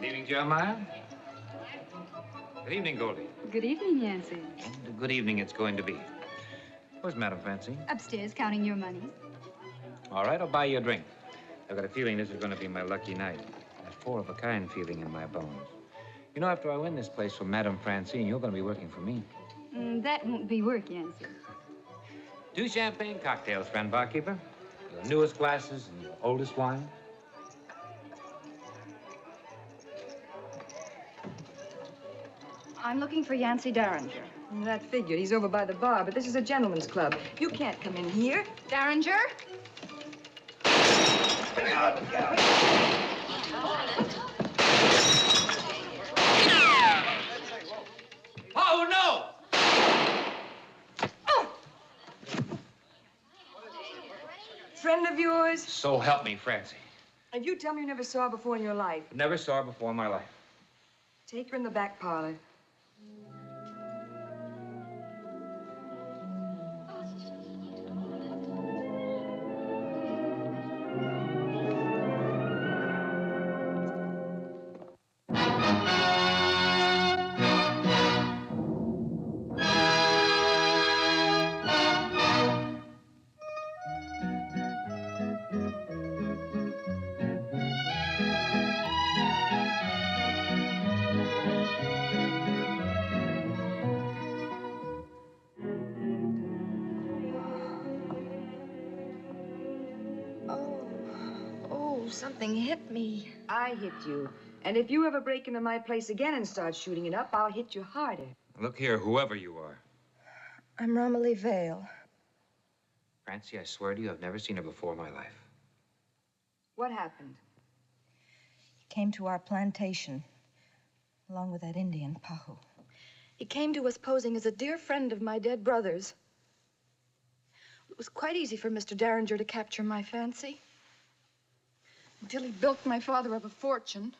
Good evening, Jeremiah. Good evening, Goldie. Good evening, Yancy. And a good evening it's going to be. Where's Madame Francine? Upstairs, counting your money. All right, I'll buy you a drink. I've got a feeling this is going to be my lucky night. That four-of-a-kind feeling in my bones. You know, after I win this place from Madame Francine, you're going to be working for me. That won't be work, Yancy. 2 champagne cocktails, friend barkeeper. Your newest glasses and your oldest wine. I'm looking for Yancy Derringer. That figured. He's over by the bar, but this is a gentleman's club. You can't come in here. Derringer? Oh, no! Friend of yours? So help me, Francie. And you tell me you never saw her before in your life. Never saw her before in my life. Take her in the back parlor. Something hit me. I hit you. And if you ever break into my place again and start shooting it up, I'll hit you harder. Look here, whoever you are. I'm Romilly Vale. Francie, I swear to you, I've never seen her before in my life. What happened? He came to our plantation, along with that Indian, Pahoo. He came to us posing as a dear friend of my dead brother's. It was quite easy for Mr. Derringer to capture my fancy. Until he bilked my father of a fortune.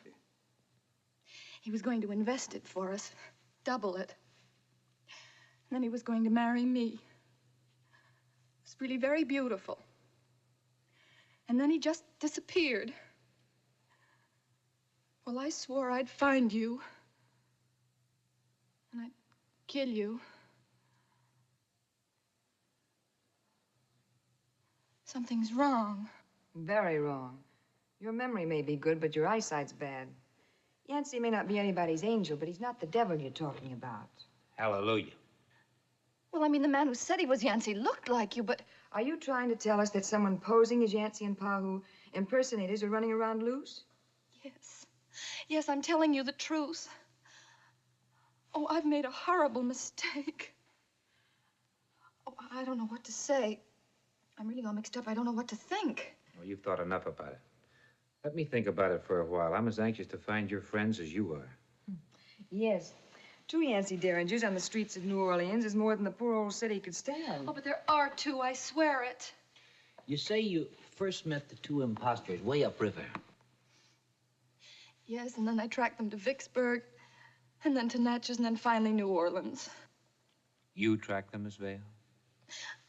He was going to invest it for us, double it. And then he was going to marry me. It was really very beautiful. And then he just disappeared. Well, I swore I'd find you. And I'd kill you. Something's wrong. Very wrong. Your memory may be good, but your eyesight's bad. Yancy may not be anybody's angel, but he's not the devil you're talking about. Hallelujah. Well, I mean, the man who said he was Yancy looked like you, but... Are you trying to tell us that someone posing as Yancy and Pahoo impersonators are running around loose? Yes. Yes, I'm telling you the truth. Oh, I've made a horrible mistake. Oh, I don't know what to say. I'm really all mixed up. I don't know what to think. Well, you've thought enough about it. Let me think about it for a while. I'm as anxious to find your friends as you are. Yes. 2 Yancy Derringers on the streets of New Orleans is more than the poor old city could stand. Oh, but there are 2, I swear it. You say you first met the 2 impostors way upriver. Yes, and then I tracked them to Vicksburg, and then to Natchez, and then finally New Orleans. You tracked them, Miss Vale?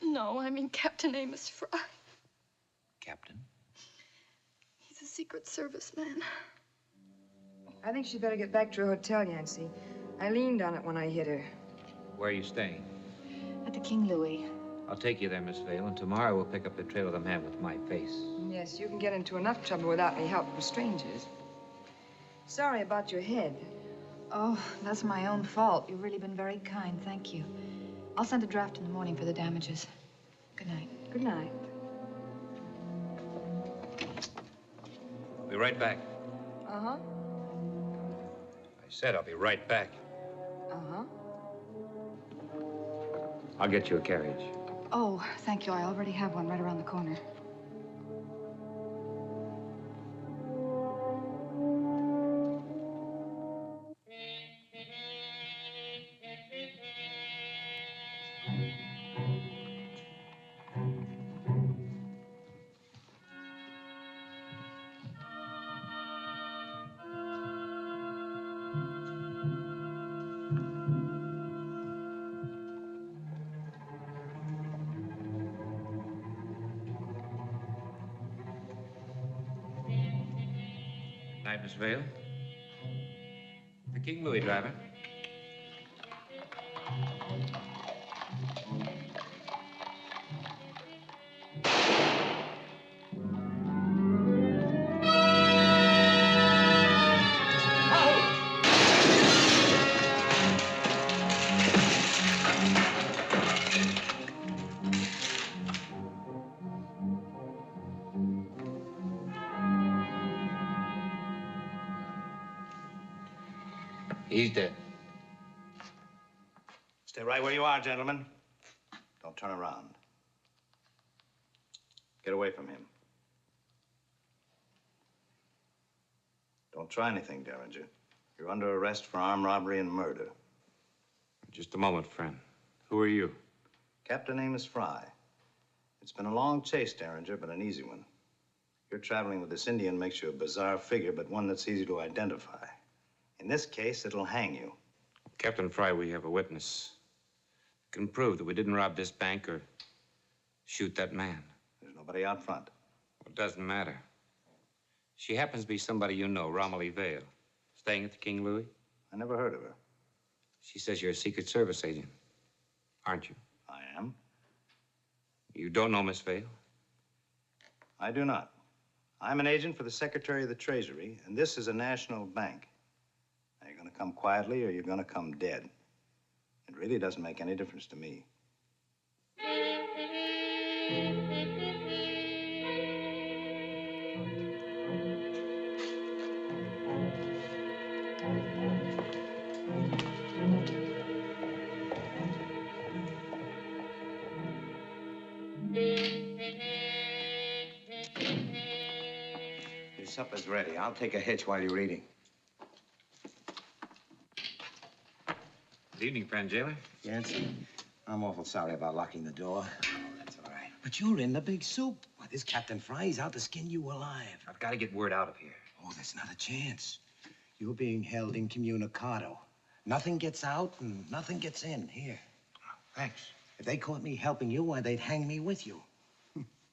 No, I mean Captain Amos Fry. Captain? He's a Secret Service man. I think she'd better get back to her hotel, Yancy. I leaned on it when I hit her. Where are you staying? At the King Louis. I'll take you there, Miss Vale, and tomorrow we'll pick up the trail of the man with my face. Yes, you can get into enough trouble without any help from strangers. Sorry about your head. Oh, that's my own fault. You've really been very kind. Thank you. I'll send a draft in the morning for the damages. Good night. Good night. Be right back. Uh-huh. I said I'll be right back. Uh-huh. I'll get you a carriage. Oh, thank you. I already have one right around the corner. Night, Miss Vale. The King Louis, driver. He's dead. Stay right where you are, gentlemen. Don't turn around. Get away from him. Don't try anything, Derringer. You're under arrest for armed robbery and murder. Just a moment, friend. Who are you? Captain Amos Fry. It's been a long chase, Derringer, but an easy one. Your traveling with this Indian makes you a bizarre figure, but one that's easy to identify. In this case, it'll hang you. Captain Fry, we have a witness. Can prove that we didn't rob this bank or shoot that man. There's nobody out front. Well, it doesn't matter. She happens to be somebody you know, Romilly Vale. Staying at the King Louis? I never heard of her. She says you're a Secret Service agent, aren't you? I am. You don't know Miss Vale? I do not. I'm an agent for the Secretary of the Treasury, and this is a national bank. Now, you're going to come quietly or you're going to come dead. It really doesn't make any difference to me. Your supper's ready. I'll take a hitch while you're eating. Good evening, friend jailer. Yancy, I'm awful sorry about locking the door. Oh, that's all right. But you're in the big soup. Why, this Captain Fry, he's out to skin you alive. I've got to get word out of here. Oh, there's not a chance. You're being held incommunicado. Nothing gets out and nothing gets in. Here. Thanks. If they caught me helping you, why, they'd hang me with you.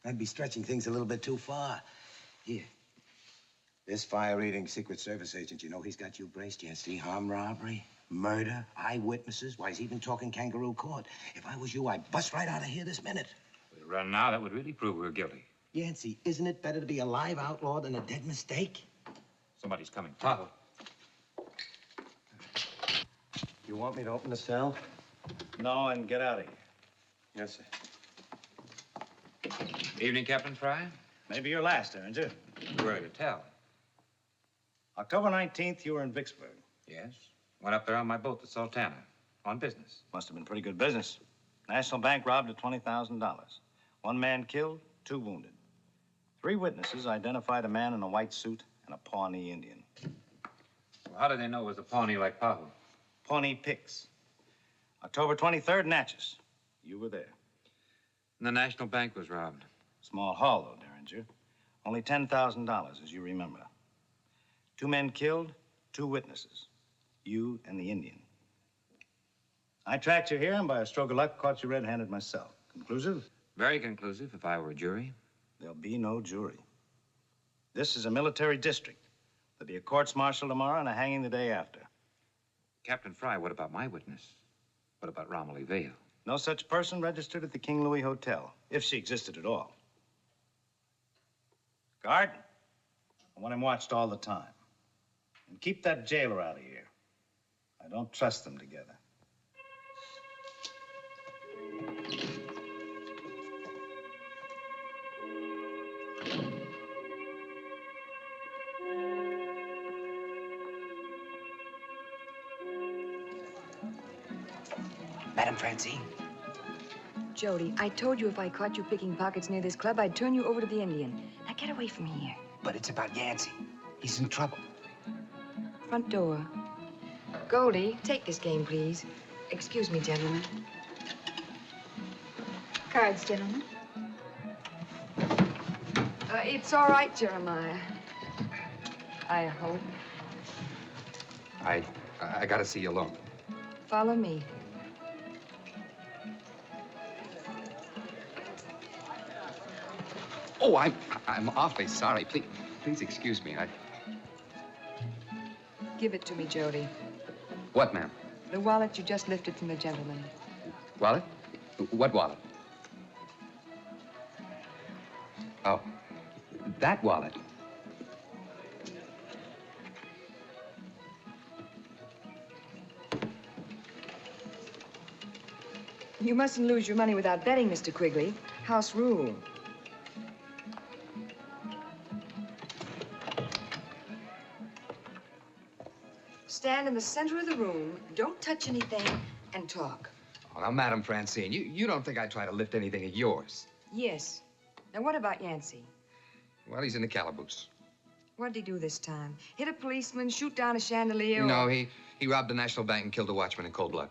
I'd be stretching things a little bit too far. Here. This fire-eating Secret Service agent, you know he's got you braced, Yancy. Armed robbery, murder, eyewitnesses. Why, he's even talking kangaroo court. If I was you, I'd bust right out of here this minute. If we run now, that would really prove we're guilty. Yancy, isn't it better to be a live outlaw than a dead mistake? Somebody's coming. Pahoo. You want me to open the cell? No, and get out of here. Yes, sir. Evening, Captain Fry. Maybe your last, Derringer. Too early to tell. October 19th, you were in Vicksburg. Yes. Went up there on my boat, the Sultana, on business. Must have been pretty good business. National Bank robbed at $20,000. One man killed, 2 wounded. 3 witnesses identified a man in a white suit and a Pawnee Indian. Well, how did they know it was a Pawnee like Pahoo? Pawnee Picks. October 23rd, Natchez. You were there. And the National Bank was robbed. Small haul, though, Derringer. Only $10,000, as you remember. 2 men killed, 2 witnesses. You and the Indian. I tracked you here, and by a stroke of luck, caught you red-handed myself. Conclusive? Very conclusive, if I were a jury. There'll be no jury. This is a military district. There'll be a courts-martial tomorrow and a hanging the day after. Captain Fry, what about my witness? What about Romilly Vale? No such person registered at the King Louis Hotel, if she existed at all. Guard, I want him watched all the time. And keep that jailer out of here. I don't trust them together. Madame Francine. Jody, I told you if I caught you picking pockets near this club, I'd turn you over to the Indian. Now get away from here. But it's about Yancy. He's in trouble. Front door. Goldie, take this game, please. Excuse me, gentlemen. Cards, gentlemen. It's all right, Jeremiah. I hope. I gotta see you alone. Follow me. Oh, I'm awfully sorry. Please excuse me. Give it to me, Jody. What, ma'am? The wallet you just lifted from the gentleman. Wallet? What wallet? Oh, that wallet. You mustn't lose your money without betting, Mr. Quigley. House rule. Stand in the center of the room, don't touch anything, and talk. Oh, now, Madame Francine, you don't think I'd try to lift anything of yours? Yes. Now, what about Yancy? Well, he's in the calaboose. What did he do this time? Hit a policeman, shoot down a chandelier? No, he robbed the National Bank and killed a watchman in cold blood.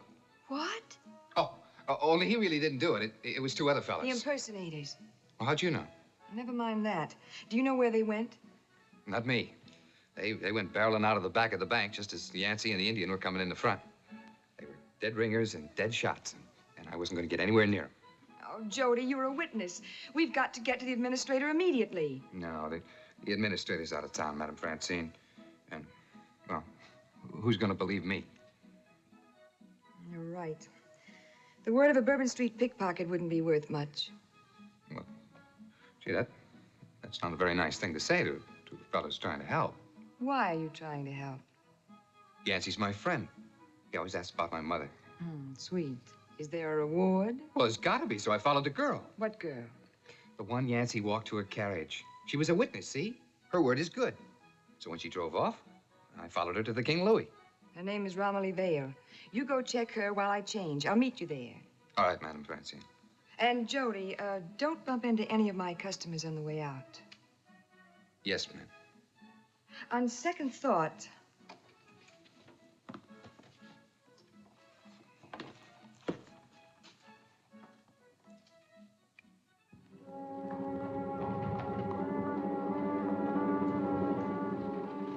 What? Oh, only he really didn't do it. It was two other fellas. The impersonators. Well, how'd you know? Never mind that. Do you know where they went? Not me. They went barreling out of the back of the bank just as Yancy and the Indian were coming in the front. They were dead ringers and dead shots, and I wasn't going to get anywhere near them. Oh, Jody, you're a witness. We've got to get to the administrator immediately. No, the administrator's out of town, Madame Francine. And, well, who's going to believe me? You're right. The word of a Bourbon Street pickpocket wouldn't be worth much. Well, gee, that's not a very nice thing to say to a fellow who's trying to help. Why are you trying to help? Yancy's my friend. He always asks about my mother. Sweet. Is there a reward? Well, there's got to be, so I followed the girl. What girl? The one Yancy walked to her carriage. She was a witness, see? Her word is good. So when she drove off, I followed her to the King Louis. Her name is Romilly Vale. You go check her while I change. I'll meet you there. All right, Madame Francine. And, Jody, don't bump into any of my customers on the way out. Yes, ma'am. On second thought...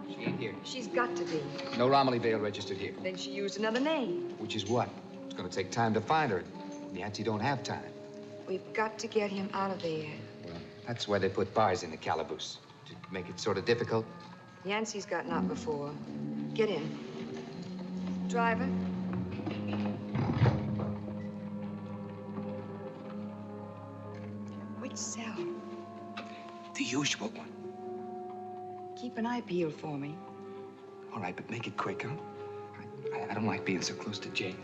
She ain't here. She's got to be. No Romilly Vale registered here. Then she used another name. Which is what? It's going to take time to find her. Yancy don't have time. We've got to get him out of there. Well, that's why they put bars in the calaboose. To make it sort of difficult. Yancy's gotten out before. Get in. Driver. Which cell? The usual one. Keep an eye peeled for me. All right, but make it quick, huh? I don't like being so close to Jane.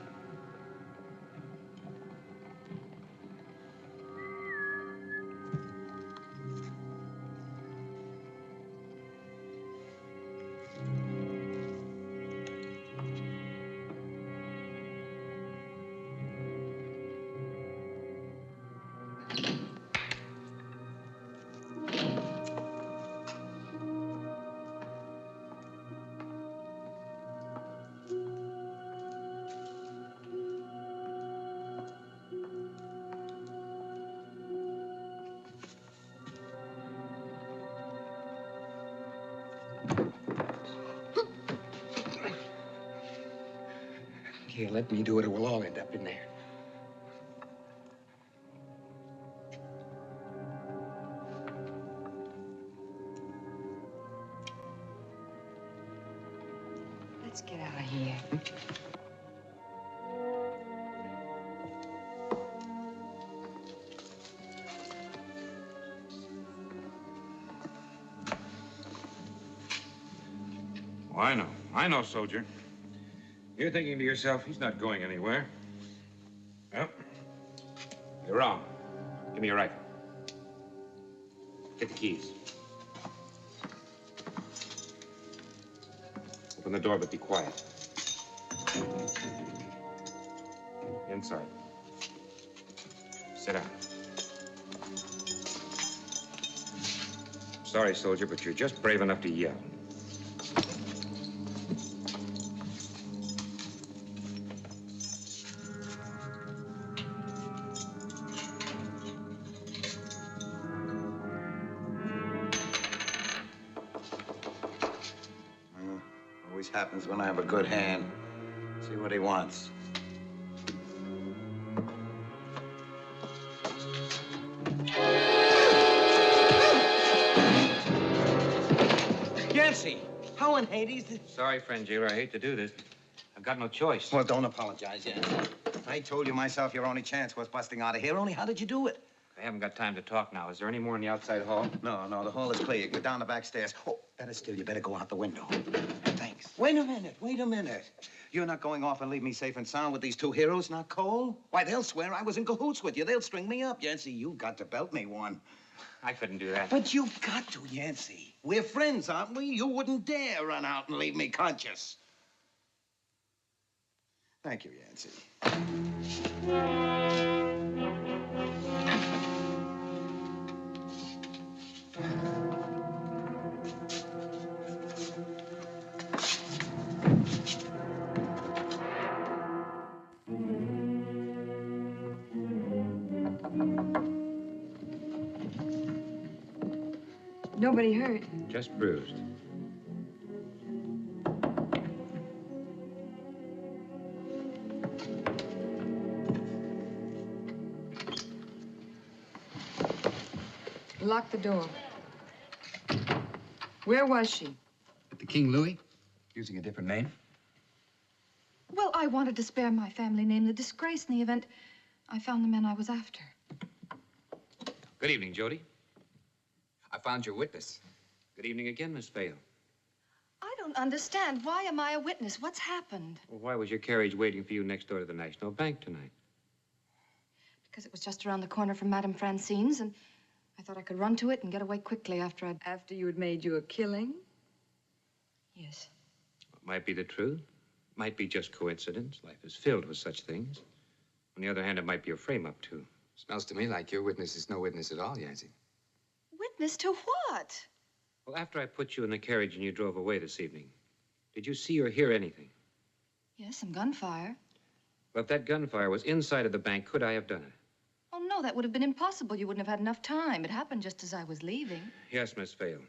Here, let me do it, or we'll all end up in there. Let's get out of here. Oh, I know, soldier. You're thinking to yourself, he's not going anywhere. Well, you're wrong. Give me your rifle. Get the keys. Open the door, but be quiet. Inside. Sit down. Sorry, soldier, but you're just brave enough to yell. Happens when I have a good hand. See what he wants. Yancy, how in Hades did... Sorry, friend jailer, I hate to do this. I've got no choice. Well, don't apologize, Yancy. I told you myself your only chance was busting out of here. Only how did you do it? I haven't got time to talk now. Is there any more in the outside hall? No, the hall is clear. You can go down the back stairs. Oh, better still, you better go out the window. Thanks. Wait a minute. You're not going off and leave me safe and sound with these two heroes, not Cole? Why, they'll swear I was in cahoots with you. They'll string me up. Yancy, you've got to belt me one. I couldn't do that. But you've got to, Yancy. We're friends, aren't we? You wouldn't dare run out and leave me conscious. Thank you, Yancy. Nobody hurt. Just bruised. Lock the door. Where was she? At the King Louis, using a different name. Well, I wanted to spare my family name the disgrace in the event I found the man I was after. Good evening, Jody. I found your witness. Good evening again, Miss Vale. I don't understand. Why am I a witness? What's happened? Well, why was your carriage waiting for you next door to the National Bank tonight? Because it was just around the corner from Madame Francine's, and I thought I could run to it and get away quickly after I'd... After you had made you a killing? Yes. It might be the truth. Might be just coincidence. Life is filled with such things. On the other hand, it might be a frame-up, too. Smells to me like your witness is no witness at all, Yancy. Witness to what? Well, after I put you in the carriage and you drove away this evening, did you see or hear anything? Yes, some gunfire. Well, if that gunfire was inside of the bank, could I have done it? Oh, no, that would have been impossible. You wouldn't have had enough time. It happened just as I was leaving. Yes, Miss Vale.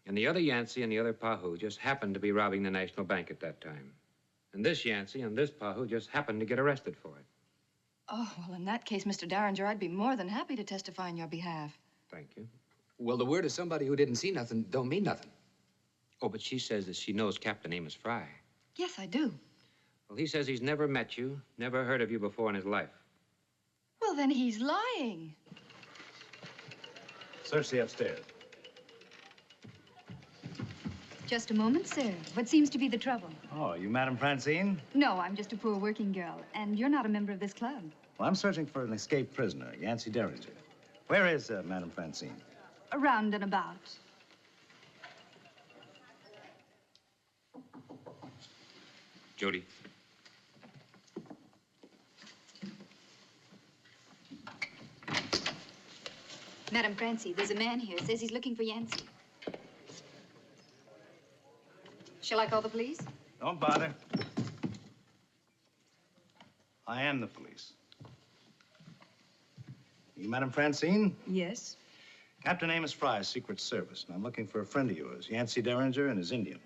And the other Yancy and the other Pahoo just happened to be robbing the National Bank at that time. And this Yancy and this Pahoo just happened to get arrested for it. Oh, well, in that case, Mr. Derringer, I'd be more than happy to testify on your behalf. Thank you. Well, the word of somebody who didn't see nothing don't mean nothing. Oh, but she says that she knows Captain Amos Fry. Yes, I do. Well, he says he's never met you, never heard of you before in his life. Well, then he's lying. Search the upstairs. Just a moment, sir. What seems to be the trouble? Oh, you Madame Francine? No, I'm just a poor working girl, and you're not a member of this club. Well, I'm searching for an escaped prisoner, Yancy Derringer. Where is Madame Francine? Around and about. Jody. Madame Francine, there's a man here. Says he's looking for Yancy. Shall I call the police? Don't bother. I am the police. You Madame Francine? Yes. Captain Amos Fry, Secret Service, and I'm looking for a friend of yours, Yancy Derringer and his Indian.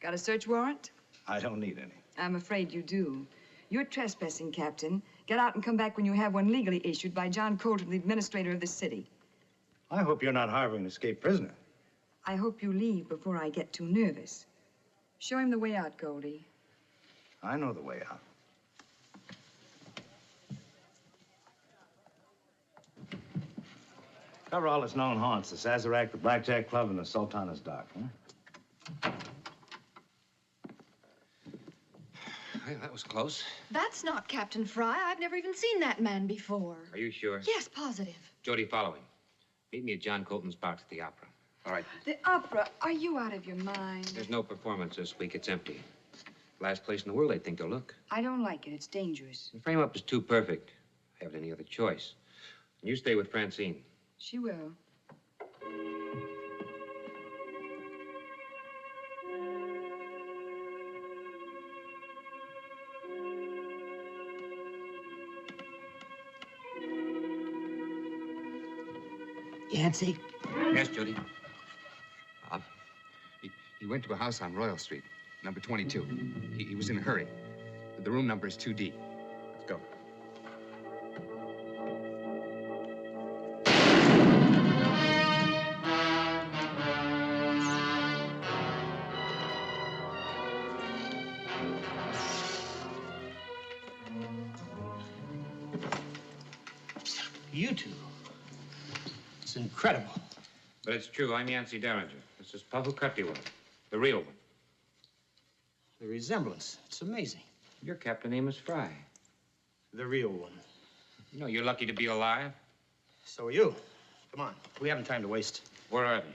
Got a search warrant? I don't need any. I'm afraid you do. You're trespassing, Captain. Get out and come back when you have one legally issued by John Colton, the administrator of the city. I hope you're not harboring an escaped prisoner. I hope you leave before I get too nervous. Show him the way out, Goldie. I know the way out. Cover all its known haunts, the Sazerac, the Blackjack Club, and the Sultana's Dock, huh? Well, that was close. That's not Captain Fry. I've never even seen that man before. Are you sure? Yes, positive. Jody, follow him. Meet me at John Colton's box at the opera. All right. The opera? Are you out of your mind? There's no performance this week. It's empty. Last place in the world they'd think to look. I don't like it. It's dangerous. The frame-up is too perfect. I haven't any other choice. And you stay with Francine. She will. Yancy? Yes, Jody. He went to a house on Royal Street, number 22. He was in a hurry. The room number is 2D. Let's go. You two. It's incredible. But it's true. I'm Yancy Derringer. This is Pahoo-Ka-Ta-Wah, the real one. The resemblance. It's amazing. Your Captain Amos Fry. The real one. You know, you're lucky to be alive. So are you. Come on. We haven't time to waste. Where are they?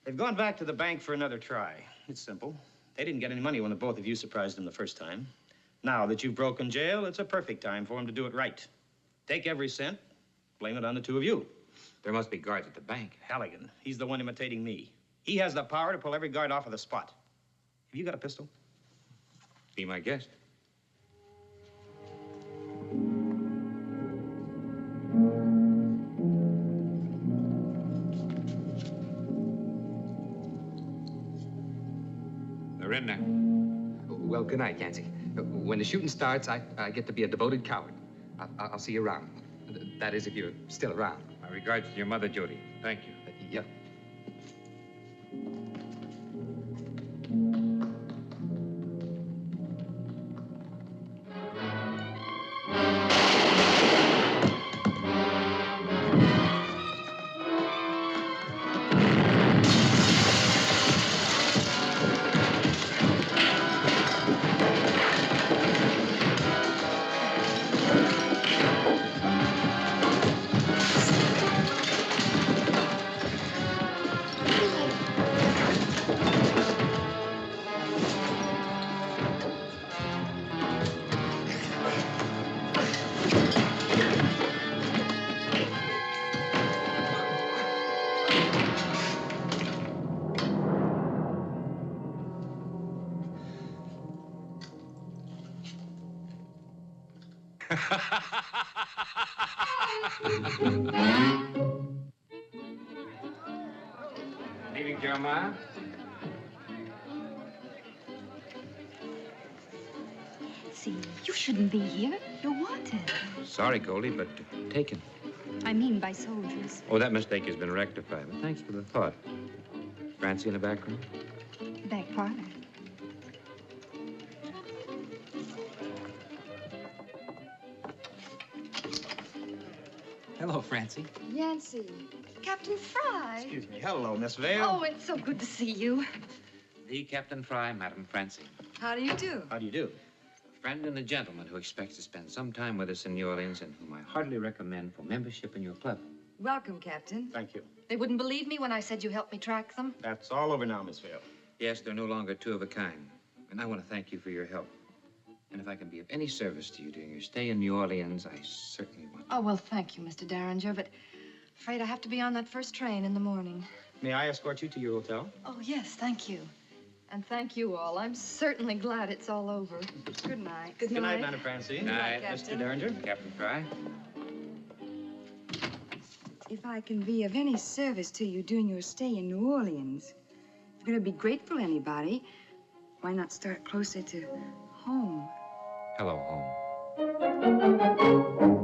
They've gone back to the bank for another try. It's simple. They didn't get any money when the both of you surprised them the first time. Now that you've broken jail, it's a perfect time for them to do it right. Take every cent, blame it on the two of you. There must be guards at the bank. Hagen, he's the one imitating me. He has the power to pull every guard off of the spot. Have you got a pistol? Be my guest. They're in there. Well, good night, Yancy. When the shooting starts, I get to be a devoted coward. I'll see you around. That is, if you're still around. My regards to your mother, Judy. Thank you. Yeah. Leaving Jeremiah? See, you shouldn't be here. You're wanted. Sorry, Goldie, but taken. I mean by soldiers. Oh, that mistake has been rectified, but thanks for the thought. Francie in the back room? Back parlor. Hello, Francie. Yancy. Captain Fry. Excuse me. Hello, Miss Vale. Oh, it's so good to see you. The Captain Fry, Madame Francine. How do you do? How do you do? A friend and a gentleman who expects to spend some time with us in New Orleans and whom I heartily recommend for membership in your club. Welcome, Captain. Thank you. They wouldn't believe me when I said you helped me track them. That's all over now, Miss Vale. Yes, they're no longer two of a kind. And I want to thank you for your help. And if I can be of any service to you during your stay in New Orleans, I certainly want to. Oh, well, thank you, Mr. Derringer, but afraid I have to be on that first train in the morning. May I escort you to your hotel? Oh, yes, thank you. And thank you all. I'm certainly glad it's all over. Good night. Good night, Madame Francine. Good night, Mr. Derringer. Captain Fry. If I can be of any service to you during your stay in New Orleans, if you're going to be grateful to anybody, why not start closer to home? Hello, home.